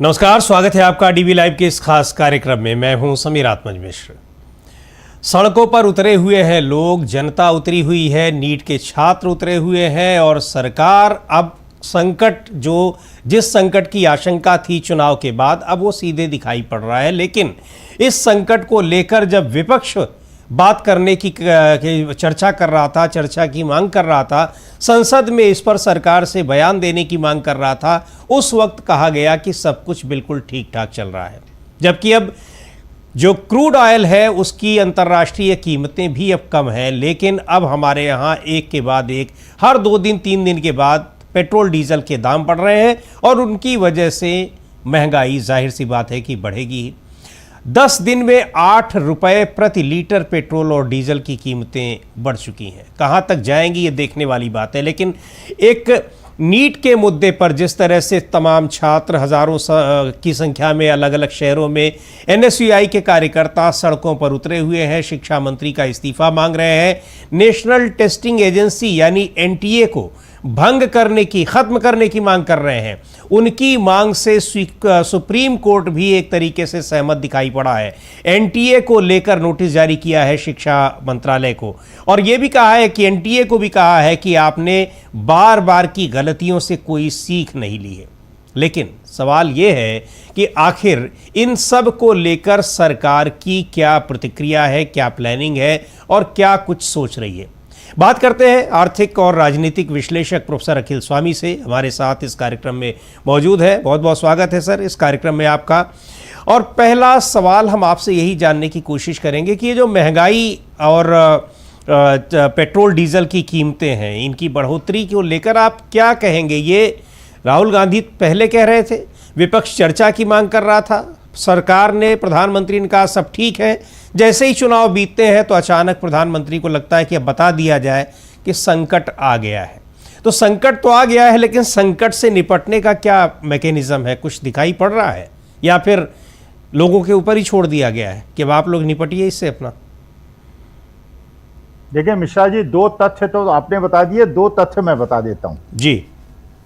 नमस्कार, स्वागत है आपका डीवी लाइव के इस खास कार्यक्रम में। मैं हूं समीर आत्मज मिश्र। सड़कों पर उतरे हुए हैं लोग, जनता उतरी हुई है, नीट के छात्र उतरे हुए हैं और सरकार अब संकट जिस संकट की आशंका थी चुनाव के बाद, अब वो सीधे दिखाई पड़ रहा है। लेकिन इस संकट को लेकर जब विपक्ष बात करने की चर्चा कर रहा था, चर्चा की मांग कर रहा था, संसद में इस पर सरकार से बयान देने की मांग कर रहा था, उस वक्त कहा गया कि सब कुछ बिल्कुल ठीक ठाक चल रहा है। जबकि अब जो क्रूड ऑयल है उसकी अंतर्राष्ट्रीय कीमतें भी अब कम हैं, लेकिन अब हमारे यहाँ एक के बाद एक, हर 2 दिन 3 दिन के बाद पेट्रोल डीजल के दाम बढ़ रहे हैं और उनकी वजह से महंगाई जाहिर सी बात है कि बढ़ेगी ही। 10 दिन में 8 रुपए प्रति लीटर पेट्रोल और डीजल की कीमतें बढ़ चुकी हैं। कहां तक जाएंगी ये देखने वाली बात है। लेकिन एक नीट के मुद्दे पर जिस तरह से तमाम छात्र हजारों की संख्या में अलग अलग शहरों में एनएसयूआई के कार्यकर्ता सड़कों पर उतरे हुए हैं, शिक्षा मंत्री का इस्तीफा मांग रहे हैं, नेशनल टेस्टिंग एजेंसी यानी एनटीए को भंग करने की, खत्म करने की मांग कर रहे हैं। उनकी मांग से सुप्रीम कोर्ट भी एक तरीके से सहमत दिखाई पड़ा है। एनटीए को लेकर नोटिस जारी किया है शिक्षा मंत्रालय को और यह भी कहा है कि एनटीए को भी कहा है कि आपने बार बार की गलतियों से कोई सीख नहीं ली है। लेकिन सवाल यह है कि आखिर इन सब को लेकर सरकार की क्या प्रतिक्रिया है, क्या प्लानिंग है और क्या कुछ सोच रही है। बात करते हैं आर्थिक और राजनीतिक विश्लेषक प्रोफेसर अखिल स्वामी से, हमारे साथ इस कार्यक्रम में मौजूद है। बहुत बहुत स्वागत है सर इस कार्यक्रम में आपका। और पहला सवाल हम आपसे यही जानने की कोशिश करेंगे कि ये जो महंगाई और पेट्रोल डीजल की कीमतें हैं, इनकी बढ़ोतरी को लेकर आप क्या कहेंगे। ये राहुल गांधी पहले कह रहे थे, विपक्ष चर्चा की मांग कर रहा था, सरकार ने, प्रधानमंत्री ने कहा सब ठीक है, जैसे ही चुनाव बीतते हैं तो अचानक प्रधानमंत्री को लगता है कि अब बता दिया जाए कि संकट आ गया है। तो संकट तो आ गया है, लेकिन संकट से निपटने का क्या मैकेनिज्म है, कुछ दिखाई पड़ रहा है या फिर लोगों के ऊपर ही छोड़ दिया गया है कि अब आप लोग निपटिए इससे अपना। देखिए मिश्रा जी, 2 तथ्य तो आपने बता दिए, 2 तथ्य मैं बता देता हूं जी।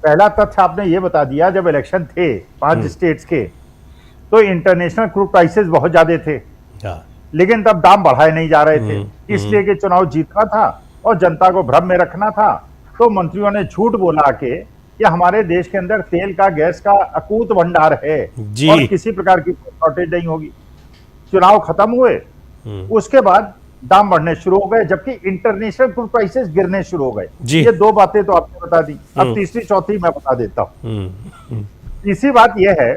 पहला तथ्य आपने ये बता दिया, जब इलेक्शन थे 5 स्टेट्स के तो इंटरनेशनल क्रूड प्राइसेस बहुत ज्यादा थे, लेकिन तब दाम बढ़ाए नहीं जा रहे थे, इसलिए कि चुनाव जीतना था और जनता को भ्रम में रखना था। तो मंत्रियों ने झूठ बोला कि हमारे देश के अंदर तेल का, गैस का अकूत भंडार है और किसी प्रकार की शॉर्टेज नहीं होगी। चुनाव खत्म हुए, उसके बाद दाम बढ़ने शुरू हो गए, जबकि इंटरनेशनल क्रूड प्राइसेस गिरने शुरू हो गए। ये 2 बातें तो आपने बता दी, अब तीसरी चौथी मैं बता देता हूं। तीसरी बात यह है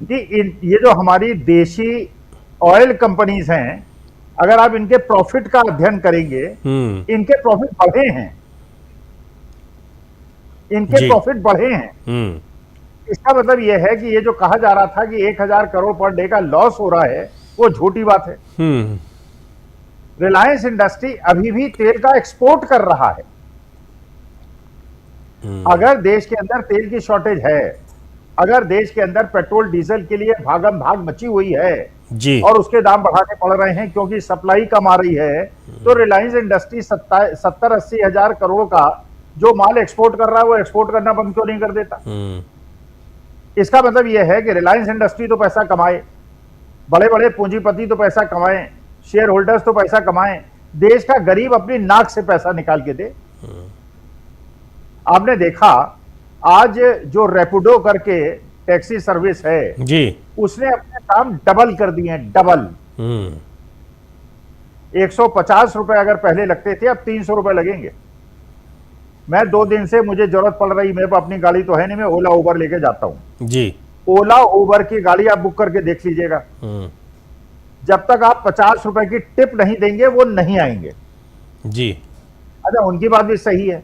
कि ये जो हमारी देशी ऑयल कंपनीज हैं, अगर आप इनके प्रॉफिट का अध्ययन करेंगे, इनके प्रॉफिट बढ़े हैं, इनके प्रॉफिट बढ़े हैं। इसका मतलब यह है कि ये जो कहा जा रहा था कि 1000 करोड़ पर डे का लॉस हो रहा है, वो झूठी बात है। रिलायंस इंडस्ट्री अभी भी तेल का एक्सपोर्ट कर रहा है। अगर देश के अंदर तेल की शॉर्टेज है, अगर देश के अंदर पेट्रोल डीजल के लिए भागम भाग मची हुई है जी, और उसके दाम बढ़ाने पड़ रहे हैं क्योंकि सप्लाई कम आ रही है, तो रिलायंस इंडस्ट्री 70-80 हजार करोड़ का जो माल एक्सपोर्ट कर रहा है, वो एक्सपोर्ट करना बंद क्यों नहीं कर देता। इसका मतलब यह है कि रिलायंस इंडस्ट्री तो पैसा कमाए, बड़े बड़े पूंजीपति तो पैसा कमाएं, शेयर होल्डर्स तो पैसा कमाएं, देश का गरीब अपनी नाक से पैसा निकाल के दे। आपने देखा आज जो रैपिडो करके टैक्सी सर्विस है जी, उसने अपने काम डबल कर दिए हैं, डबल। 150 रुपए अगर पहले लगते थे, अब 300 रुपए लगेंगे। मैं 2 दिन से, मुझे जरूरत पड़ रही, मेरे पास अपनी गाड़ी तो है नहीं, मैं ओला उबर लेके जाता हूं जी। ओला उबर की गाड़ी आप बुक करके देख लीजिएगा, जब तक आप 50 रुपए की टिप नहीं देंगे वो नहीं आएंगे जी। अच्छा, उनकी बात भी सही है,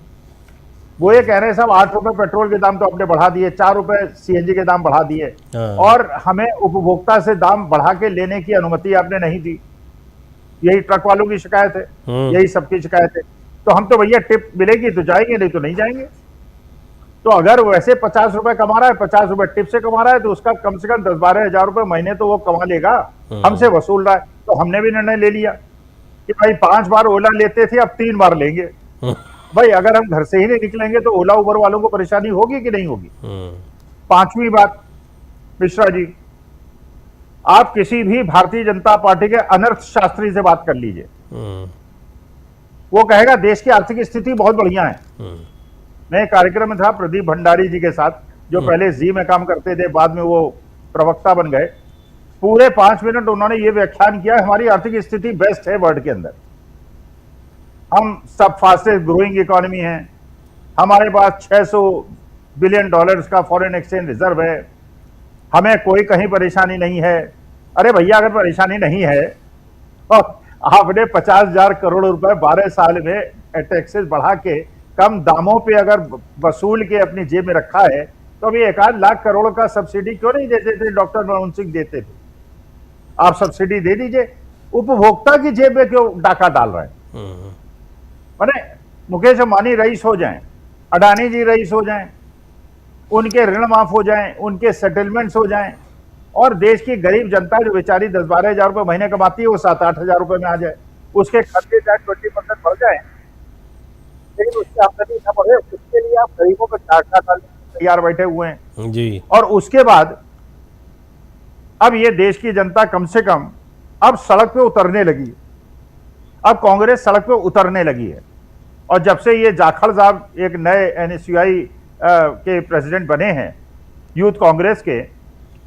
वो ये कह रहे हैं साहब 8 रुपए पेट्रोल के दाम तो आपने बढ़ा दिए, 4 रुपए सीएनजी के दाम बढ़ा दिए और हमें उपभोक्ता से दाम बढ़ा के लेने की अनुमति आपने नहीं दी। यही ट्रक वालों की शिकायत है, यही सबकी शिकायत है। तो हम तो भैया टिप मिलेगी तो जाएंगे, नहीं तो नहीं जाएंगे। तो अगर वैसे 50 रुपए कमा रहा है, 50 रुपए टिप से कमा रहा है, तो उसका कम से कम 10-12 हजार रुपए महीने तो वो कमा लेगा, हमसे वसूल रहा है। तो हमने भी निर्णय ले लिया कि भाई 5 बार ओला लेते थे, अब 3 बार लेंगे। भाई अगर हम घर से ही नहीं निकलेंगे तो ओला उबर वालों को परेशानी होगी कि नहीं होगी। 5वीं बात, मिश्रा जी, आप किसी भी भारतीय जनता पार्टी के अनर्थ शास्त्री से बात कर लीजिए, वो कहेगा देश की आर्थिक स्थिति बहुत बढ़िया है। मैं एक कार्यक्रम में था प्रदीप भंडारी जी के साथ, जो पहले जी में काम करते थे, बाद में वो प्रवक्ता बन गए। पूरे 5 मिनट उन्होंने ये व्याख्यान किया, हमारी आर्थिक स्थिति बेस्ट है वर्ल्ड के अंदर, हम सब फास्टेस्ट ग्रोइंग इकोनॉमी है, हमारे पास $600 बिलियन का फॉरेन एक्सचेंज रिजर्व है, हमें कोई कहीं परेशानी नहीं है। अरे भैया, अगर परेशानी नहीं है तो आपने 50,000 करोड़ रुपए 12 साल में टैक्सेस बढ़ा के कम दामों पे अगर वसूल के अपनी जेब में रखा है, तो अभी 1-8 लाख करोड़ का सब्सिडी क्यों नहीं देते थे? डॉक्टर मनमोहन सिंह देते थे। आप सब्सिडी दे दीजिए, उपभोक्ता की जेब में क्यों डाका डाल रहे हैं? माने मुकेश अंबानी रईस हो जाएं, अडानी जी रईस हो जाएं, उनके ऋण माफ हो जाएं, उनके सेटलमेंट्स हो जाएं, और देश की गरीब जनता जो बेचारी 10-12 हजार रुपए महीने कमाती है, वो 7-8 हजार रुपए में आ जाए, उसके खर्चे चाहे 20% बढ़ जाए, लेकिन उसकी आमदनी न बढ़े, उसके लिए आप गरीबों को डाका डालने तैयार बैठे हुए हैं जी। और उसके बाद अब ये देश की जनता कम से कम अब सड़क पे उतरने लगी है। अब कांग्रेस सड़क पे उतरने लगी है, और जब से ये जाखड़ साहब एक नए एनएसयूआई के प्रेसिडेंट बने हैं यूथ कांग्रेस के,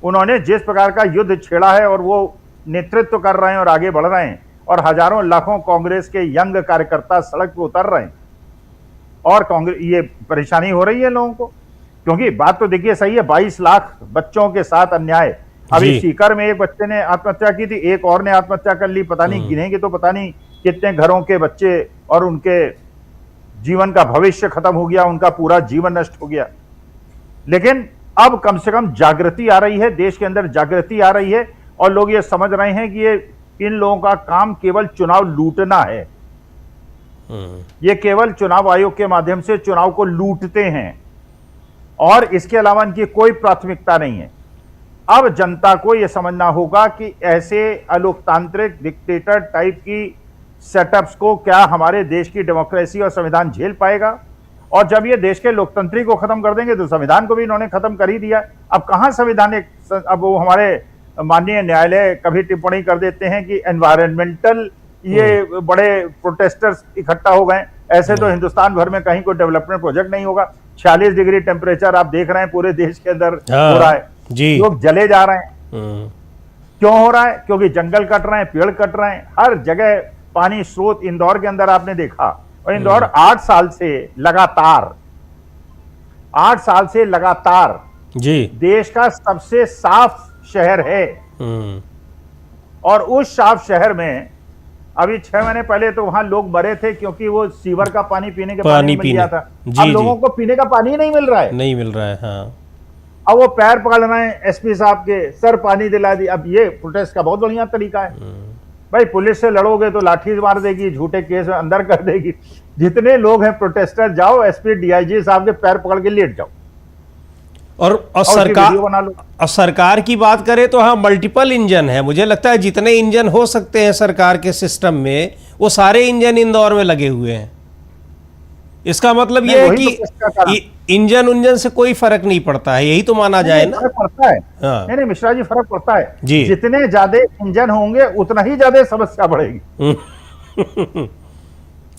उन्होंने जिस प्रकार का युद्ध छेड़ा है और वो नेतृत्व कर रहे हैं और आगे बढ़ रहे हैं, और हजारों लाखों कांग्रेस के यंग कार्यकर्ता सड़क पे उतर रहे हैं, और कांग्रेस ये परेशानी हो रही है लोगों को, क्योंकि बात तो देखिए सही है, 22 लाख बच्चों के साथ अन्याय। अभी सीकर में एक बच्चे ने आत्महत्या की थी, एक और ने आत्महत्या कर ली, पता नहीं गिनेंगे तो पता नहीं कितने घरों के बच्चे और उनके जीवन का भविष्य खत्म हो गया, उनका पूरा जीवन नष्ट हो गया। लेकिन अब कम से कम जागृति आ रही है, देश के अंदर जागृति आ रही है, और लोग ये समझ रहे हैं कि ये इन लोगों का काम केवल चुनाव लूटना है। ये केवल चुनाव आयोग के माध्यम से चुनाव को लूटते हैं, और इसके अलावा इनकी कोई प्राथमिकता नहीं है। अब जनता को यह समझना होगा कि ऐसे अलोकतांत्रिक डिक्टेटर टाइप की सेटअप्स को क्या हमारे देश की डेमोक्रेसी और संविधान झेल पाएगा, और जब ये देश के लोकतंत्री को खत्म कर देंगे तो संविधान को भी इन्होंने खत्म कर ही दिया। अब कहां संविधान अब वो हमारे माननीय न्यायालय कभी टिप्पणी कर देते हैं कि एनवायरमेंटल ये बड़े प्रोटेस्टर्स इकट्ठा हो गए, ऐसे तो हिंदुस्तान भर में कहीं कोई डेवलपमेंट प्रोजेक्ट नहीं होगा। 46 डिग्री टेम्परेचर आप देख रहे हैं पूरे देश के अंदर हो रहा है, लोग जले जा रहे हैं। क्यों हो रहा है? क्योंकि जंगल कट रहे हैं, पेड़ कट रहे हैं, हर जगह पानी स्रोत इंदौर के अंदर आपने देखा, और इंदौर 8 साल से लगातार जी देश का सबसे साफ शहर है। और उस साफ शहर में अभी 6 महीने पहले तो वहां लोग मरे थे क्योंकि वो सीवर का पानी पीने के पानी मिल गया था। अब लोगों को पीने का पानी ही नहीं मिल रहा है, नहीं मिल रहा है। हाँ। अब वो पैर पकड़ रहे हैं एसपी साहब के, सर पानी दिला दी। अब ये प्रोटेस्ट का बहुत बढ़िया तरीका है भाई, पुलिस से लड़ोगे तो लाठी मार देगी, झूठे केस में अंदर कर देगी। जितने लोग हैं प्रोटेस्टर, जाओ एसपी डीआईजी साहब के पैर पकड़ के लेट जाओ, और सरकार की बात करें तो हाँ, मल्टीपल इंजन है। मुझे लगता है जितने इंजन हो सकते हैं सरकार के सिस्टम में, वो सारे इंजन इंदौर में लगे हुए हैं। इसका मतलब ये है कि इंजन से कोई फर्क नहीं पड़ता है, यही तो माना जाए ना। फर्क पड़ता है। हाँ। नहीं मिश्रा जी, फर्क पड़ता है जी। जितने ज्यादा इंजन होंगे उतना ही ज्यादा समस्या बढ़ेगी।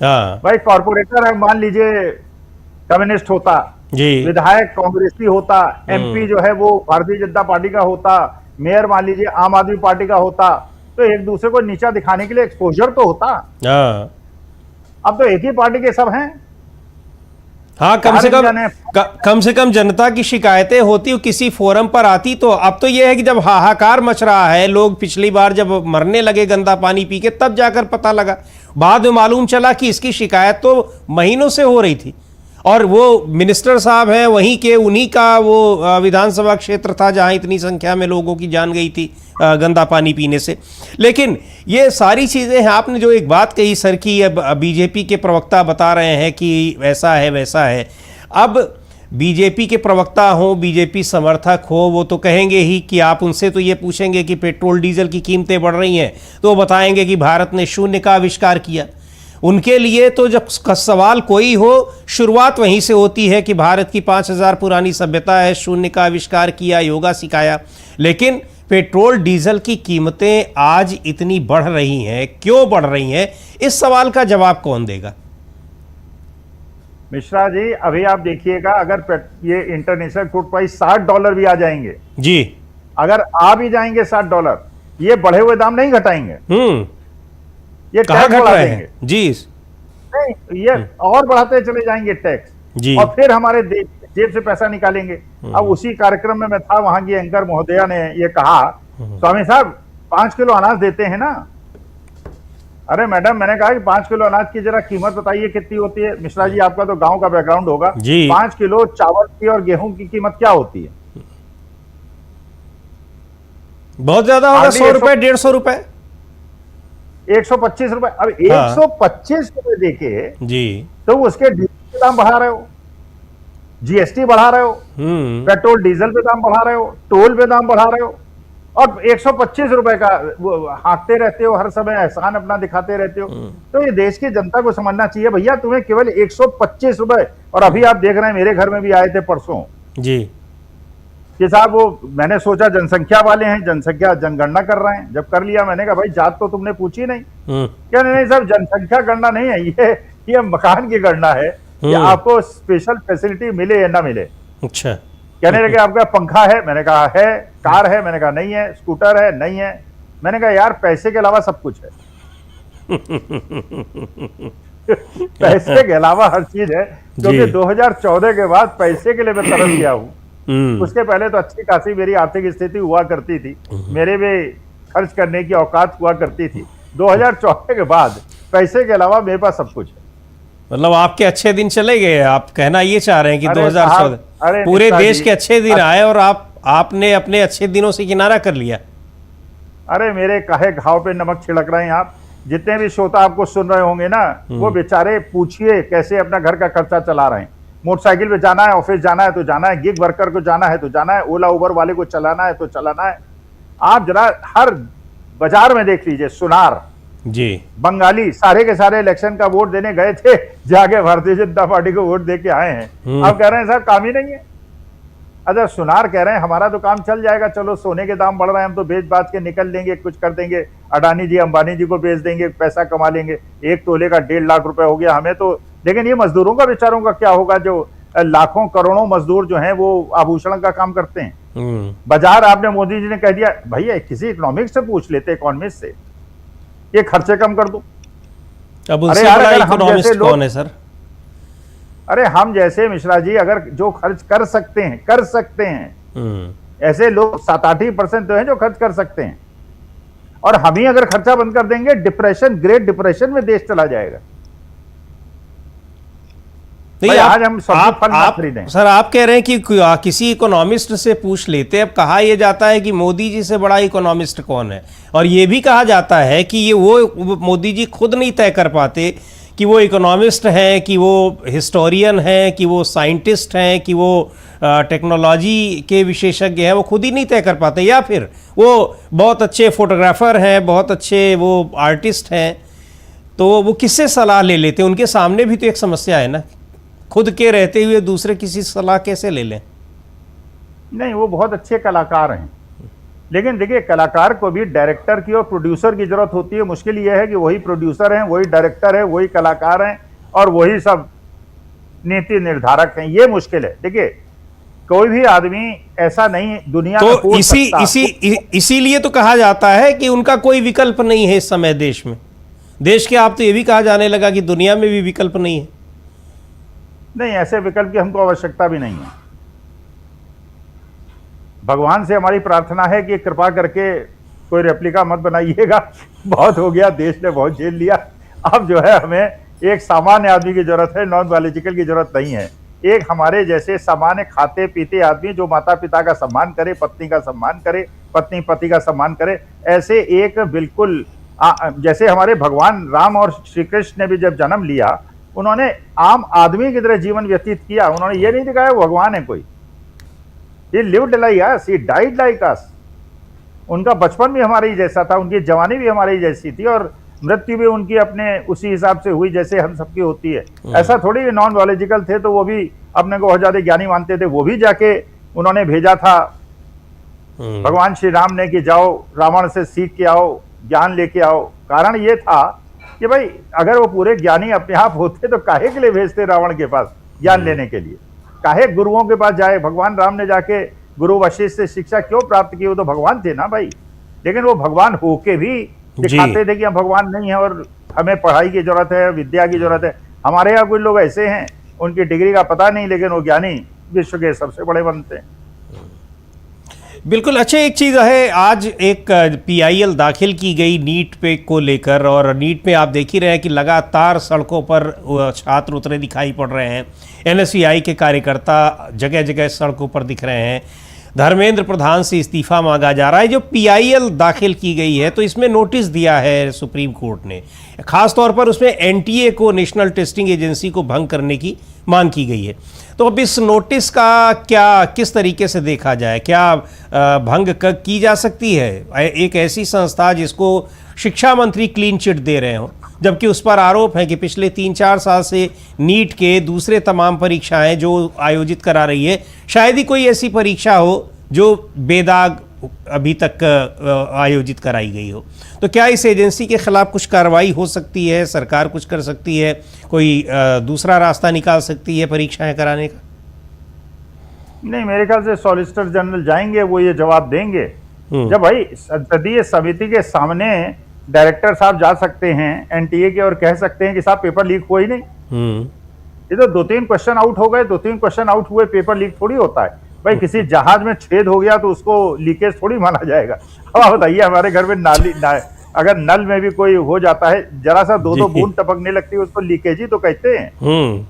हाँ भाई, कॉर्पोरेटर मान लीजिए कम्युनिस्ट होता जी, विधायक कांग्रेसी होता, एमपी जो है वो भारतीय जनता पार्टी का होता, मेयर मान लीजिए आम आदमी पार्टी का होता, तो एक दूसरे को नीचा दिखाने के लिए एक्सपोजर तो होता। हाँ। अब तो एक ही पार्टी के सब हैं। हाँ, कम से कम जनता की शिकायतें होती, किसी फोरम पर आती। तो अब तो यह है कि जब हाहाकार मच रहा है, लोग पिछली बार जब मरने लगे गंदा पानी पी के, तब जाकर पता लगा, बाद में मालूम चला कि इसकी शिकायत तो महीनों से हो रही थी। और वो मिनिस्टर साहब हैं वहीं के, उन्हीं का वो विधानसभा क्षेत्र था जहां इतनी संख्या में लोगों की जान गई थी गंदा पानी पीने से। लेकिन ये सारी चीज़ें हैं। आपने जो एक बात कही सर की, बीजेपी के प्रवक्ता बता रहे हैं कि ऐसा है वैसा है। अब बीजेपी के प्रवक्ता हो, बीजेपी समर्थक हो, वो तो कहेंगे ही कि आप उनसे तो ये पूछेंगे कि पेट्रोल डीजल की कीमतें बढ़ रही हैं, तो वो बताएंगे कि भारत ने शून्य का आविष्कार किया। उनके लिए तो जब सवाल कोई हो, शुरुआत वहीं से होती है कि भारत की 5000 पुरानी सभ्यता है, शून्य का आविष्कार किया, योगा सिखाया। लेकिन पेट्रोल डीजल की कीमतें आज इतनी बढ़ रही हैं, क्यों बढ़ रही हैं? इस सवाल का जवाब कौन देगा? मिश्रा जी, अभी आप देखिएगा, अगर ये इंटरनेशनल क्रूड प्राइस $60 भी आ जाएंगे जी, अगर आ भी जाएंगे $60, ये बढ़े हुए दाम नहीं घटाएंगे, ये कहाँ टैक्स घट बढ़ा रहे देंगे। हैं? जी नहीं, ये और बढ़ाते चले जाएंगे टैक्स, जी। और फिर हमारे जेब से पैसा निकालेंगे। अब उसी कार्यक्रम में मैं था, वहां की एंकर महोदया ने ये कहा, स्वामी साहब 5 किलो अनाज देते हैं ना। अरे मैडम, मैंने कहा कि 5 किलो अनाज की जरा कीमत बताइए कितनी होती है। मिश्रा जी, आपका तो गांव का बैकग्राउंड होगा जी। 5 किलो चावल की और गेहूं की कीमत क्या होती है? बहुत ज्यादा होगा, 100 रुपए, 150 रुपए, 125 रुपए। अब 125 रुपए देके जी, तो उसके डीजल के दाम बढ़ा रहे हो, जीएसटी बढ़ा रहे हो, पेट्रोल डीजल पे दाम बढ़ा रहे हो, टोल पे दाम बढ़ा रहे हो, और 125 रुपए का हाँकते रहते हो, हर समय एहसान अपना दिखाते रहते हो। तो ये देश की जनता को समझना चाहिए, भैया तुम्हें केवल 125 रुपए। और अभी आप देख रहे हैं, मेरे घर में भी आए थे परसों जी, कि साहब, वो मैंने सोचा जनसंख्या वाले हैं, जनसंख्या जनगणना कर रहे हैं। जब कर लिया, मैंने कहा भाई जात तो तुमने पूछी नहीं। क्या? नहीं साहब, जनसंख्या गणना नहीं है, ये मकान की गणना है कि आपको स्पेशल फैसिलिटी मिले या ना मिले। अच्छा। कहने लगे आपका पंखा है, मैंने कहा है। कार है, मैंने कहा नहीं है। स्कूटर है, नहीं है। मैंने कहा यार, पैसे के अलावा सब कुछ है। पैसे के अलावा हर चीज है, क्योंकि 2014 के बाद पैसे के लिए मैं तरस गया हूं। उसके पहले तो अच्छी खासी मेरी आर्थिक स्थिति हुआ करती थी, मेरे भी खर्च करने की औकात हुआ करती थी। 2014 के बाद पैसे के अलावा मेरे पास सब कुछ है। मतलब आपके अच्छे दिन चले गए, आप कहना ये चाह रहे हैं कि 2014 पूरे देश के अच्छे दिन आए और आपने अपने अच्छे दिनों से किनारा कर लिया। अरे मेरे काहे घाव पे नमक छिड़क रहे हैं आप। जितने भी श्रोता आपको सुन रहे होंगे ना, वो बेचारे पूछिए कैसे अपना घर का खर्चा चला रहे हैं। मोटरसाइकिल पे जाना है, ऑफिस जाना है तो जाना है, गिग वर्कर को जाना है तो जाना है, ओला उबर वाले को चलाना है तो चलाना है। आप जरा हर बाजार में देख लीजिए, सुनार जी, बंगाली सारे के सारे इलेक्शन का वोट देने गए थे, जाके भारतीय जनता पार्टी को वोट दे के आए हैं। अब कह रहे हैं साहब काम ही नहीं है। अच्छा, सुनार कह रहे हैं हमारा तो काम चल जाएगा, चलो सोने के दाम बढ़ रहे हैं, हम तो बेच बाच के निकल लेंगे, कुछ कर देंगे, अडानी जी अंबानी जी को बेच देंगे, पैसा कमा लेंगे। 1 तोले का 1.5 लाख रुपए हो गया हमें तो। लेकिन ये मजदूरों का, बेचारों का क्या होगा, जो लाखों करोड़ों मजदूर जो हैं वो आभूषण का काम करते हैं। बाजार आपने, मोदी जी ने कह दिया, भैया किसी इकोनॉमिक्स से पूछ लेते, इकोनॉमिस्ट से, ये खर्चे कम कर दो। अब उनसे बड़ा इकोनॉमिस्ट कौन है सर? अरे हम जैसे मिश्रा जी, अगर जो खर्च कर सकते हैं, ऐसे लोग 7-8% तो हैं जो खर्च कर सकते हैं। और हम ही अगर खर्चा बंद कर देंगे, डिप्रेशन, ग्रेट डिप्रेशन में देश चला जाएगा। नहीं, आज हम सब फल ना खरीदें। सर आप कह रहे हैं कि किसी इकोनॉमिस्ट से पूछ लेते। अब कहा यह जाता है कि मोदी जी से बड़ा इकोनॉमिस्ट कौन है, और यह भी कहा जाता है कि ये वो मोदी जी खुद नहीं तय कर पाते कि वो इकोनॉमिस्ट हैं, कि वो हिस्टोरियन हैं, कि वो साइंटिस्ट हैं, कि वो टेक्नोलॉजी के विशेषज्ञ हैं, वो खुद ही नहीं तय कर पाते, या फिर वो बहुत अच्छे फोटोग्राफर हैं, बहुत अच्छे वो आर्टिस्ट हैं, तो वो किससे सलाह ले लेते हैं? उनके सामने भी तो एक समस्या है ना, खुद के रहते हुए दूसरे किसी सलाह कैसे ले लें? नहीं, वो बहुत अच्छे कलाकार हैं, लेकिन देखिए कलाकार को भी डायरेक्टर की और प्रोड्यूसर की जरूरत होती है। मुश्किल यह है कि वही प्रोड्यूसर हैं, वही डायरेक्टर है, वही कलाकार हैं, और वही सब नीति निर्धारक हैं। ये मुश्किल है। देखिए कोई भी आदमी ऐसा नहीं दुनिया में तो इसीलिए तो कहा जाता है कि उनका कोई विकल्प नहीं है इस समय देश में। देश के आप तो ये भी कहा जाने लगा कि दुनिया में भी विकल्प नहीं है। नहीं, ऐसे विकल्प की हमको आवश्यकता भी नहीं है। भगवान से हमारी प्रार्थना है कि कृपा करके कोई रेप्लिका मत बनाइएगा, बहुत हो गया, देश ने बहुत झेल लिया। अब जो है हमें एक सामान्य आदमी की जरूरत है, नॉन पॉलिटिकल की जरूरत नहीं है। एक हमारे जैसे सामान्य खाते पीते आदमी जो माता पिता का सम्मान करे, पत्नी का सम्मान करे, पत्नी पति का सम्मान करे, ऐसे एक बिल्कुल जैसे हमारे भगवान राम और श्री कृष्ण ने भी जब जन्म लिया, उन्होंने आम आदमी की तरह जीवन व्यतीत किया। उन्होंने ये नहीं दिखाया वो भगवान है कोई। He lived like us, he died like us। उनका बचपन भी हमारे ही जैसा था, उनकी जवानी भी हमारी जैसी थी, और मृत्यु भी उनकी अपने उसी हिसाब से हुई जैसे हम सबकी होती है। ऐसा थोड़ी नॉन बायोलॉजिकल थे तो वो भी अपने को बहुत ज्यादा ज्ञानी मानते थे, वो भी जाके उन्होंने भेजा था भगवान श्री राम ने कि जाओ रावण से सीख के आओ, ज्ञान लेके आओ। कारण ये था कि भाई अगर वो पूरे ज्ञानी अपने आप होते तो काहे के लिए भेजते रावण के पास ज्ञान लेने के लिए, काहे गुरुओं के पास जाए। भगवान राम ने जाके गुरु वशिष्ठ से शिक्षा क्यों प्राप्त की, वो तो भगवान थे ना भाई। लेकिन वो भगवान होके भी दिखाते थे कि हम भगवान नहीं है और हमें पढ़ाई की जरूरत है, विद्या की जरूरत है। हमारे यहाँ कुछ लोग ऐसे हैं उनकी डिग्री का पता नहीं लेकिन वो ज्ञानी विश्व के सबसे बड़े बनते हैं। बिल्कुल। अच्छा, एक चीज़ है, आज एक पीआईएल दाखिल की गई नीट पे को लेकर, और नीट में आप देख ही रहे हैं कि लगातार सड़कों पर छात्र उतरे दिखाई पड़ रहे हैं। एनएसयूआई के कार्यकर्ता जगह जगह सड़कों पर दिख रहे हैं। धर्मेंद्र प्रधान से इस्तीफा मांगा जा रहा है। जो पीआईएल दाखिल की गई है तो इसमें नोटिस दिया है सुप्रीम कोर्ट ने, खास तौर पर उसमें एनटीए को, नेशनल टेस्टिंग एजेंसी को भंग करने की मांग की गई है। तो अब इस नोटिस का क्या, किस तरीके से देखा जाए, क्या भंग की जा सकती है? एक ऐसी संस्था जिसको शिक्षा मंत्री क्लीन चिट दे रहे हो, जबकि उस पर आरोप है कि पिछले 3-4 साल से नीट के दूसरे तमाम परीक्षाएं जो आयोजित करा रही है, शायद ही कोई ऐसी परीक्षा हो जो बेदाग अभी तक आयोजित कराई गई हो। तो क्या इस एजेंसी के खिलाफ कुछ कार्रवाई हो सकती है? सरकार कुछ कर सकती है? कोई दूसरा रास्ता निकाल सकती है परीक्षाएं कराने का? नहीं, मेरे ख्याल से सॉलिसिटर जनरल जाएंगे, वो ये जवाब देंगे। जब भाई संसदीय समिति के सामने डायरेक्टर साहब जा सकते हैं एनटीए के और कह सकते हैं कि साहब पेपर लीक हुआ ही नहीं। ये तो 2-3 क्वेश्चन आउट हो गए, 2-3 क्वेश्चन आउट हुए, पेपर लीक थोड़ी होता है भाई। किसी जहाज में छेद हो गया तो उसको लीकेज थोड़ी माना जाएगा। अब आप बताइए, हमारे घर में अगर नल में भी कोई हो जाता है, जरा सा 2-2 बूंद टपकने लगती है, उसको लीकेज ही तो कहते हैं।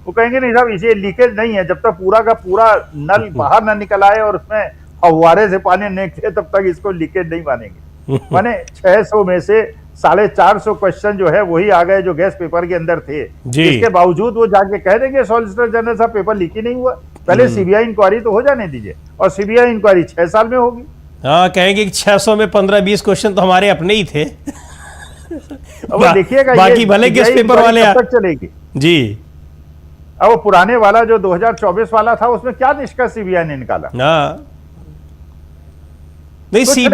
वो कहेंगे नहीं साहब इसे लीकेज नहीं है, जब तक पूरा का पूरा नल बाहर ना निकल आए और उसमें फव्वारे से पानी नहीं निकले तब तक इसको लीकेज नहीं मानेंगे। माने 600 में से 450 क्वेश्चन जो है वही आ गए जो गैस पेपर के अंदर थे। इसके बावजूद वो जाके कह देंगे सॉलिसिटर जनरल साहब पेपर लीक ही नहीं हुआ, पहले सीबीआई इंक्वायरी तो हो जाने दीजिए। और सीबीआई इंक्वायरी 6 साल में होगी। हाँ, कहेंगे कि 600 में 15-20 क्वेश्चन तो हमारे अपने ही थे। अब देखिएगा बाकी भले गैस पेपर वाले तक चलेगी जी। अब वो पुराने वाला जो 2024 वाला था उसमें क्या निष्कर्ष सीबीआई ने निकाला? नहीं, किसी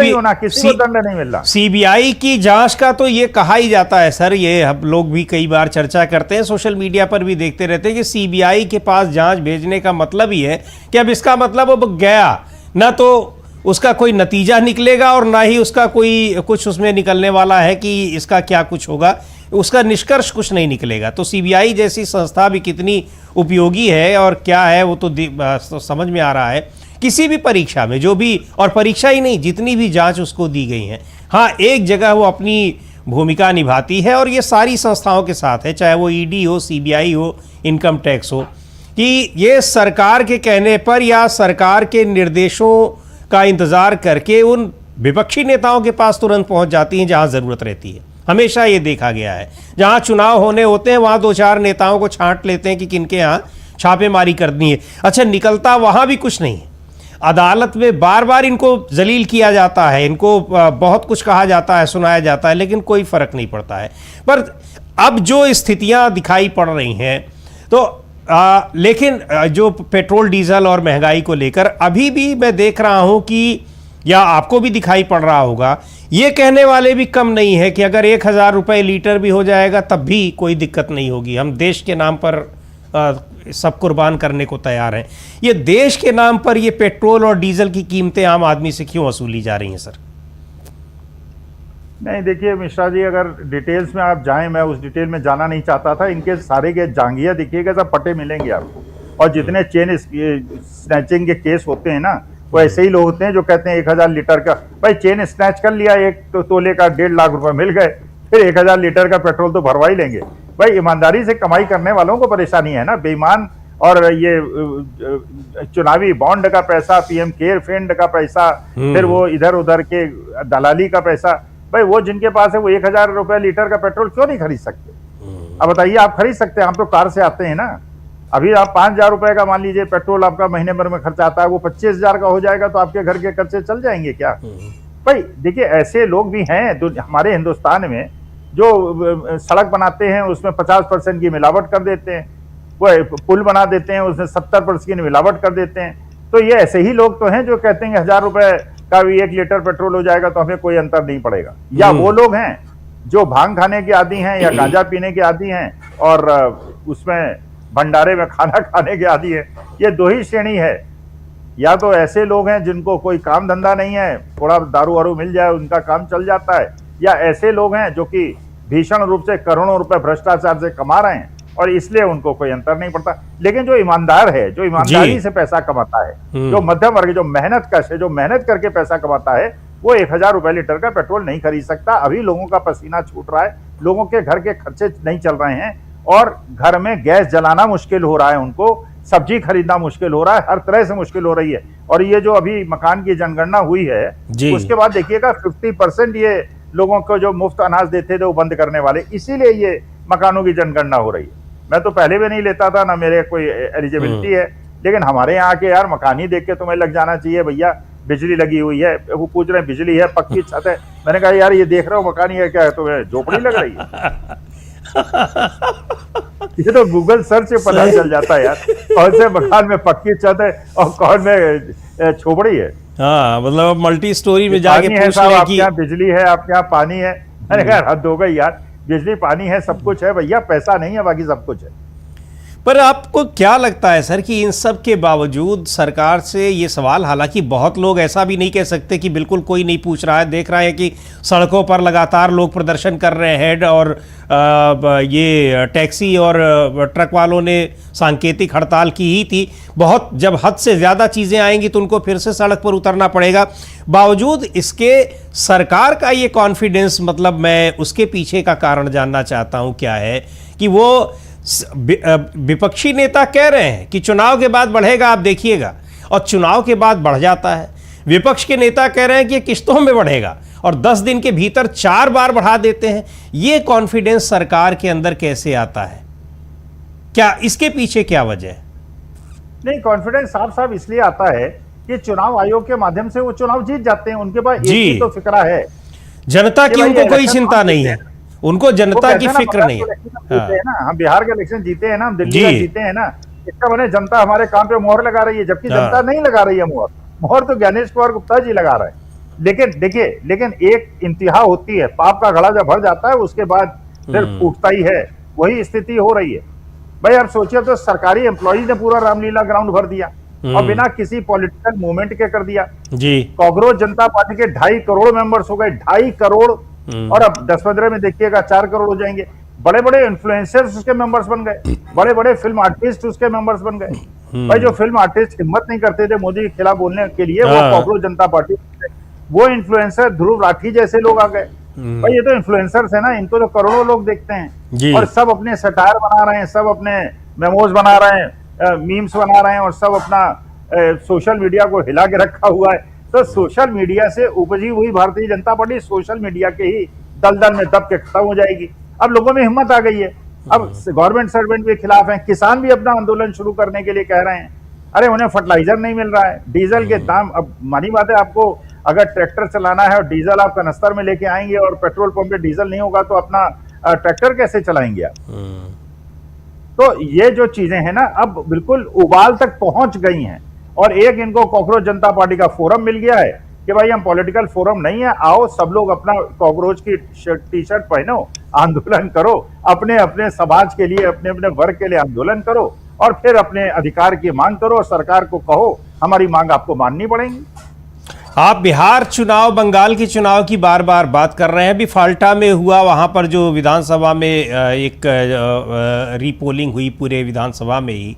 को दंड नहीं मिल रहा। सीबीआई की जांच का तो ये कहा ही जाता है सर, ये हम लोग भी कई बार चर्चा करते हैं, सोशल मीडिया पर भी देखते रहते हैं कि सीबीआई के पास जांच भेजने का मतलब ही है कि अब इसका मतलब अब गया ना तो उसका कोई नतीजा निकलेगा और ना ही उसका कोई कुछ उसमें निकलने वाला है कि इसका क्या कुछ होगा, उसका निष्कर्ष कुछ नहीं निकलेगा। तो सीबीआई जैसी संस्था भी कितनी उपयोगी है और क्या है वो तो समझ में आ रहा है। किसी भी परीक्षा में जो भी, और परीक्षा ही नहीं, जितनी भी जांच उसको दी गई है, हाँ एक जगह वो अपनी भूमिका निभाती है और ये सारी संस्थाओं के साथ है, चाहे वो ईडी हो, सीबीआई हो, इनकम टैक्स हो, कि ये सरकार के कहने पर या सरकार के निर्देशों का इंतज़ार करके उन विपक्षी नेताओं के पास तुरंत पहुंच जाती हैं जहां ज़रूरत रहती है। हमेशा ये देखा गया है, जहां चुनाव होने होते हैं वहां 2-4 नेताओं को छांट लेते हैं कि किनके यहाँ छापेमारी करनी है। अच्छा, निकलता वहां भी कुछ नहीं है। अदालत में बार बार इनको जलील किया जाता है, इनको बहुत कुछ कहा जाता है, सुनाया जाता है, लेकिन कोई फर्क नहीं पड़ता है। पर अब जो स्थितियां दिखाई पड़ रही हैं तो लेकिन जो पेट्रोल डीजल और महंगाई को लेकर अभी भी मैं देख रहा हूं कि, या आपको भी दिखाई पड़ रहा होगा, ये कहने वाले भी कम नहीं है कि अगर 1000 रुपये लीटर भी हो जाएगा तब भी कोई दिक्कत नहीं होगी, हम देश के नाम पर सब कुर्बान करने को तैयार हैं। ये देश के नाम पर ये पेट्रोल और डीजल की कीमतें आम आदमी से क्यों वसूली जा रही हैं सर? नहीं, देखिए मिश्रा जी, अगर डिटेल्स में आप जाएं, मैं उस डिटेल में जाना नहीं चाहता था। इनके सारे के जांघिया दिखिएगा, सब पट्टे मिलेंगे आपको। और जितने चेन स्नैचिंग के केस होते हैं ना, वो ऐसे ही लोग होते हैं जो कहते हैं 1000 लीटर का, भाई चेन स्नैच कर लिया, एक तोले का 1.5 लाख रुपए मिल गए, फिर 1000 लीटर का पेट्रोल तो भरवा ही लेंगे। भाई ईमानदारी से कमाई करने वालों को परेशानी है ना, बेईमान और ये चुनावी बॉन्ड का पैसा, पीएम केयर फंड का पैसा, फिर वो इधर उधर के दलाली का पैसा, भाई वो जिनके पास है वो 1000 रुपए लीटर का पेट्रोल क्यों नहीं खरीद सकते? अब बताइए, आप खरीद सकते हैं, हम तो कार से आते हैं ना। अभी आप 5000 रुपए का मान लीजिए पेट्रोल आपका महीने भर में खर्चा आता है, वो 25000 का हो जाएगा तो आपके घर के खर्चे चल जाएंगे क्या? भाई देखिए, ऐसे लोग भी हैं हमारे हिंदुस्तान में जो सड़क बनाते हैं उसमें 50% की मिलावट कर देते हैं, वो पुल बना देते हैं उसमें 70% की मिलावट कर देते हैं। तो ये ऐसे ही लोग तो हैं जो कहते हैं 1000 रुपए का भी 1 लीटर पेट्रोल हो जाएगा तो हमें कोई अंतर नहीं पड़ेगा। या वो लोग हैं जो भांग खाने के आदी हैं या गांजा पीने के आदी हैं और उसमें भंडारे में खाना खाने के आदी हैं। ये दो ही श्रेणी है। या तो ऐसे लोग हैं जिनको कोई काम धंधा नहीं है, थोड़ा दारू वारू मिल जाए उनका काम चल जाता है, या ऐसे लोग हैं जो कि भीषण रूप से करोड़ों रुपए भ्रष्टाचार से कमा रहे हैं और इसलिए उनको कोई अंतर नहीं पड़ता। लेकिन जो ईमानदार है, जो ईमानदारी से पैसा कमाता है, जो मध्यम वर्ग, जो मेहनत कश है, जो मेहनत करके पैसा कमाता है, वो 1000 रुपए लीटर का पेट्रोल नहीं खरीद सकता। अभी लोगों का पसीना छूट रहा है, लोगों के घर के खर्चे नहीं चल रहे हैं और घर में गैस जलाना मुश्किल हो रहा है, उनको सब्जी खरीदना मुश्किल हो रहा है, हर तरह से मुश्किल हो रही है। और ये जो अभी मकान की जनगणना हुई है उसके बाद देखिएगा 50% ये लोगों को जो मुफ्त अनाज देते थे वो बंद करने वाले, इसीलिए ये मकानों की जनगणना हो रही है। मैं तो पहले भी नहीं लेता था, ना मेरे कोई एलिजिबिलिटी है, लेकिन हमारे यहाँ के यार मकान ही देख के तुम्हें लग जाना चाहिए भैया बिजली लगी हुई है। वो पूछ रहे हैं बिजली है, पक्की छत है। मैंने कहा यार ये देख रहे हो मकान ही है, क्या है तुम्हें झोपड़ी लग रही है? ये तो गूगल सर्च से पता चल जाता है यार कौन से मकान में पक्की छत है और कौन में झोपड़ी है। हाँ, मतलब मल्टी स्टोरी में जाके पूछ ले कि यहाँ बिजली है, आपके यहाँ पानी है। मैंने कहा हद हो गई यार, बिजली पानी है सब कुछ है भैया, पैसा नहीं है बाकी सब कुछ है। पर आपको क्या लगता है सर कि इन सब के बावजूद सरकार से ये सवाल, हालांकि बहुत लोग ऐसा भी नहीं कह सकते कि बिल्कुल कोई नहीं पूछ रहा है, देख रहा है कि सड़कों पर लगातार लोग प्रदर्शन कर रहे हैं और ये टैक्सी और ट्रक वालों ने सांकेतिक हड़ताल की ही थी। बहुत जब हद से ज़्यादा चीज़ें आएंगी तो उनको फिर से सड़क पर उतरना पड़ेगा। बावजूद इसके सरकार का ये कॉन्फिडेंस, मतलब मैं उसके पीछे का कारण जानना चाहता हूँ क्या है कि वो विपक्षी नेता कह रहे हैं कि चुनाव के बाद बढ़ेगा, आप देखिएगा, और चुनाव के बाद बढ़ जाता है। विपक्ष के नेता कह रहे हैं कि ये किस्तों में बढ़ेगा और 10 दिन के भीतर 4 बार बढ़ा देते हैं। ये कॉन्फिडेंस सरकार के अंदर कैसे आता है? क्या इसके पीछे क्या वजह है? नहीं, कॉन्फिडेंस साफ साफ इसलिए आता है कि चुनाव आयोग के माध्यम से वो चुनाव जीत जाते हैं। उनके पास एक ही तो फिक्रा है, जनता की उनको कोई चिंता नहीं है, उनको जनता की फिक्र नहीं है। हम बिहार के इलेक्शन जीते हैं ना, हम दिल्ली का जीते हैं ना, इसका मैंने जनता हमारे काम पे मोहर लगा रही है, जबकि जनता नहीं लगा रही है मोहर। मोहर तो ज्ञानेश कुमार गुप्ता जी लगा रहे हैं। लेकिन देखिए, लेकिन एक इंतहा होती है, पाप का घड़ा जब भर जाता है उसके बाद फिर फूटता ही है। वही स्थिति हो रही है भाई। आप सोचिए तो सरकारी एम्प्लॉइज ने पूरा रामलीला ग्राउंड भर दिया और बिना किसी पॉलिटिकल मूवमेंट के कर दिया जी। कांग्रेस जनता पार्टी के 2.5 करोड़ मेंबर्स हो गए, 2.5 करोड़, और अब 10-15 में देखिएगा 4 करोड़ हो जाएंगे। बड़े बड़े इन्फ्लुएंसर्स उसके मेंबर्स बन गए, बड़े बड़े फिल्म आर्टिस्ट उसके मेंबर्स बन गए। भाई जो फिल्म आर्टिस्ट हिम्मत नहीं करते थे मोदी के खिलाफ बोलने के लिए, वो कांग्रेस जनता पार्टी, वो इन्फ्लुएंसर ध्रुव राठी जैसे लोग आ गए। भाई ये तो इन्फ्लुएंसर्स है ना, इनको तो करोड़ों लोग देखते हैं और सब अपने सटायर बना रहे हैं, सब अपने मेमोज बना रहे हैं, मीम्स बना रहे हैं और सब अपना सोशल मीडिया को हिला के रखा हुआ है। तो सोशल मीडिया से उपजी हुई Bharatiya Janata party social media के ही दलदल में दब के खत्म हो जाएगी। अब लोगों में हिम्मत आ गई है, अब गवर्नमेंट सर्वेंट भी खिलाफ हैं, किसान भी अपना आंदोलन शुरू करने के लिए कह रहे हैं। अरे उन्हें फर्टिलाइजर नहीं मिल रहा है, डीजल के दाम, अब मानी बात है, आपको अगर ट्रैक्टर चलाना है और डीजल आप कनस्तर में लेके आएंगे और पेट्रोल पंप पे डीजल नहीं होगा तो अपना ट्रैक्टर कैसे चलाएंगे आप? तो ये जो चीजें हैं ना अब बिल्कुल उबाल तक पहुंच गई हैं। और एक इनको कांग्रेस जनता पार्टी का फोरम मिल गया है कि भाई हम पॉलिटिकल फोरम नहीं है, आओ सब लोग अपना कांग्रेस की टी शर्ट पहनो, आंदोलन करो, अपने अपने समाज के लिए, अपने अपने वर्ग के लिए आंदोलन करो और फिर अपने अधिकार की मांग करो और सरकार को कहो हमारी मांग आपको माननी पड़ेगी। आप बिहार चुनाव, बंगाल के चुनाव की बार बार बात कर रहे हैं। अभी फाल्टा में हुआ, वहाँ पर जो विधानसभा में एक रीपोलिंग हुई पूरे विधानसभा में ही,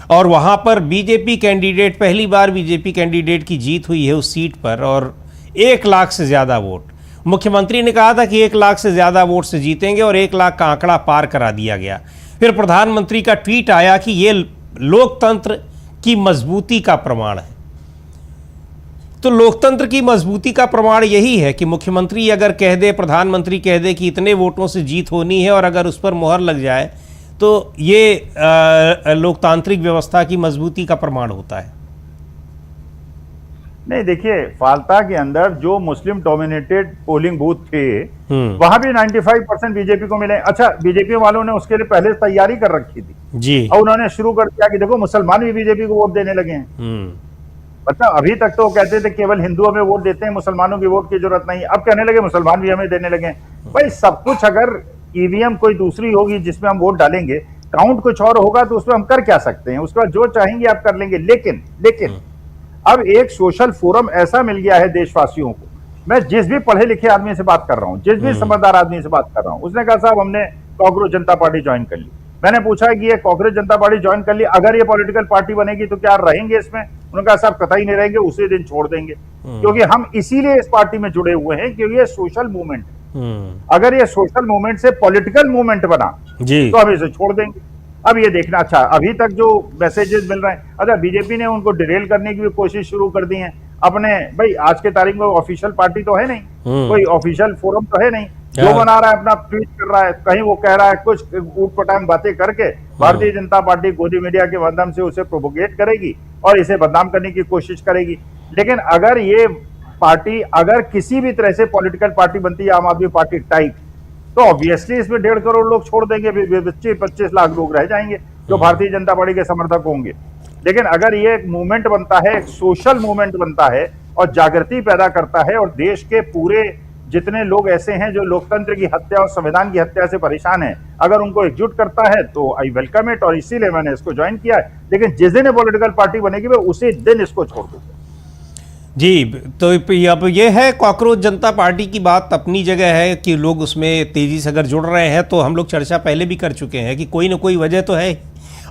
और वहाँ पर बीजेपी कैंडिडेट, पहली बार बीजेपी कैंडिडेट की जीत हुई है उस सीट पर, और 1 लाख से ज़्यादा वोट। मुख्यमंत्री ने कहा था कि 1 लाख से ज़्यादा वोट से जीतेंगे और 1 लाख का आंकड़ा पार करा दिया गया। फिर प्रधानमंत्री का ट्वीट आया कि ये लोकतंत्र की मजबूती का प्रमाण है। तो लोकतंत्र की मजबूती का प्रमाण यही है कि मुख्यमंत्री अगर कह दे, प्रधानमंत्री कह दे कि इतने वोटों से जीत होनी है और अगर उस पर मुहर लग जाए तो ये लोकतांत्रिक व्यवस्था की मजबूती का प्रमाण होता है। नहीं देखिए, फाल्ता के अंदर जो मुस्लिम डोमिनेटेड पोलिंग बूथ थे वहां भी 95% बीजेपी को मिले। अच्छा, बीजेपी वालों ने उसके लिए पहले तैयारी कर रखी थी जी, और उन्होंने शुरू कर दिया कि देखो मुसलमान भी बीजेपी को वोट देने लगे हैं। मतलब अभी तक तो कहते थे केवल हिंदुओं में वोट देते हैं, मुसलमानों की वोट की जरूरत नहीं। अब कहने लगे मुसलमान भी हमें देने लगे। भाई सब कुछ अगर ईवीएम कोई दूसरी होगी जिसमें हम वोट डालेंगे, काउंट कुछ और होगा, तो उसमें हम कर क्या सकते हैं? उसके बाद जो चाहेंगे आप कर लेंगे। लेकिन अब एक सोशल फोरम ऐसा मिल गया है देशवासियों को। मैं जिस भी पढ़े लिखे आदमी से बात कर रहा हूं, जिस भी समझदार आदमी से बात कर रहा हूं, उसने कहा साहब हमने कांग्रेस जनता पार्टी ज्वाइन कर ली। मैंने पूछा कि ये कांग्रेस जनता पार्टी ज्वाइन कर ली, अगर ये पॉलिटिकल पार्टी बनेगी तो क्या रहेंगे इसमें? उन्होंने कहा साहब कतई नहीं रहेंगे, उसी दिन छोड़ देंगे, क्योंकि हम इसीलिए इस पार्टी में जुड़े हुए हैं क्योंकि ये सोशल मूवमेंट है। अगर ये सोशल मूवमेंट से पॉलिटिकल मूवमेंट बना तो हम इसे छोड़ देंगे। अब ये देखना, अच्छा अभी तक जो मैसेजेस मिल रहे हैं, अच्छा बीजेपी ने उनको डिरेल करने की भी कोशिश शुरू कर दी है अपने। भाई आज के तारीख में ऑफिशियल पार्टी तो है नहीं, कोई ऑफिशियल फोरम तो है नहीं, जो बना रहा है अपना ट्वीट कर रहा है, कहीं वो कह रहा है कुछ ऊटपटांग बातें करके भारतीय जनता पार्टी गोदी मीडिया के माध्यम से उसे प्रोपोगेट करेगी और इसे बदनाम करने की कोशिश करेगी। लेकिन अगर ये पार्टी अगर किसी भी तरह से पॉलिटिकल पार्टी बनती है आम आदमी पार्टी टाइप, तो ऑब्वियसली इसमें 1.5 करोड़ लोग छोड़ देंगे, 25 लाख लोग रह जाएंगे जो भारतीय जनता पार्टी के समर्थक होंगे। लेकिन अगर ये एक मूवमेंट बनता है, एक सोशल मूवमेंट बनता है और जागृति पैदा करता है, और देश के पूरे जितने लोग ऐसे हैं जो लोकतंत्र की हत्या और संविधान की हत्या से परेशान हैं, अगर उनको एकजुट करता है तो आई वेलकम इट, और इसीलिए मैंने इसको ज्वाइन किया है। लेकिन जिस दिन पॉलिटिकल पार्टी बनेगी मैं उसी दिन इसको छोड़ दूंगा। जी, तो अब ये है कॉकरोच जनता पार्टी की बात अपनी जगह है कि लोग उसमें तेजी से अगर जुड़ रहे हैं, तो हम लोग चर्चा पहले भी कर चुके हैं कि कोई ना कोई वजह तो है,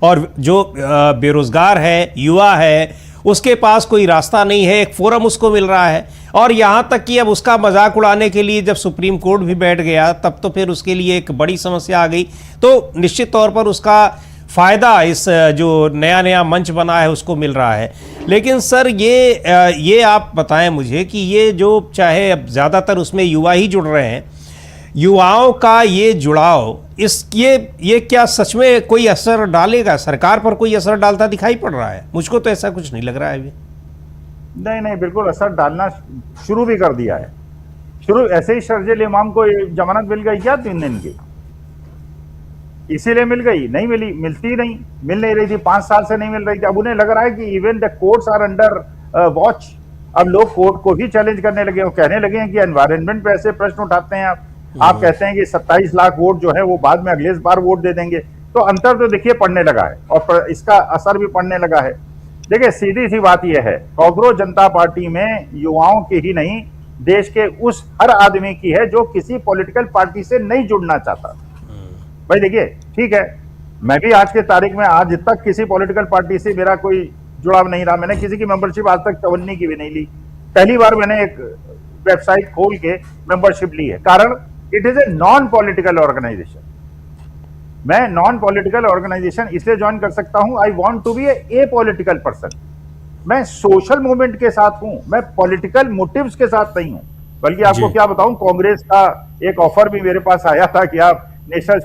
और जो बेरोजगार है, युवा है, उसके पास कोई रास्ता नहीं है, एक फोरम उसको मिल रहा है। और यहाँ तक कि अब उसका मजाक उड़ाने के लिए जब सुप्रीम कोर्ट भी बैठ गया, तब तो फिर उसके लिए एक बड़ी समस्या आ गई। तो निश्चित तौर पर उसका फ़ायदा इस जो नया मंच बना है उसको मिल रहा है। लेकिन सर ये आप बताएं मुझे कि ये जो चाहे अब ज़्यादातर उसमें युवा ही जुड़ रहे हैं, युवाओं का ये जुड़ाव, ये क्या सच में कोई असर डालेगा? सरकार पर कोई असर डालता दिखाई पड़ रहा है? मुझको तो ऐसा कुछ नहीं लग रहा है अभी। नहीं, बिल्कुल असर डालना शुरू भी कर दिया है। शुरू ऐसे ही शर्जील इमाम को जमानत मिल गई क्या 3 दिन की? इसीलिए मिल गई? नहीं मिली, मिल नहीं रही थी, 5 साल से नहीं मिल रही थी। अब उन्हें लग रहा है कि even the courts are under watch. अब लोग कोर्ट को भी चैलेंज करने लगे, वो कहने लगे हैं कि एनवायरनमेंट पे ऐसे प्रश्न उठाते हैं आप कहते हैं कि 27 लाख वोट जो है वो बाद में अगले बार वोट दे देंगे। तो अंतर तो देखिए पड़ने लगा है, और इसका असर भी पड़ने लगा है। देखिए सीधी सी बात यह है, कांग्रेस जनता पार्टी में युवाओं की ही नहीं, देश के उस हर आदमी की है जो किसी पॉलिटिकल पार्टी से नहीं जुड़ना चाहता। भाई देखिए, ठीक है, मैं भी आज के तारीख में आज तक किसी पॉलिटिकल पार्टी से मेरा कोई जुड़ाव नहीं रहा। मैंने किसी की मेंबरशिप आज तक 54 की भी नहीं ली। पहली बार मैंने एक वेबसाइट खोल के मेंबरशिप ली है, कारण it is a non political organization. मैं नॉन पॉलिटिकल ऑर्गेनाइजेशन इसलिए ज्वाइन कर सकता हूं, I want to be a political person. मैं सोशल मूवमेंट के साथ हूं, मैं पॉलिटिकल मोटिव्स के साथ नहीं हूं। बल्कि आपको क्या बताऊं, कांग्रेस का एक ऑफर भी मेरे पास आया था कि आप नेशनल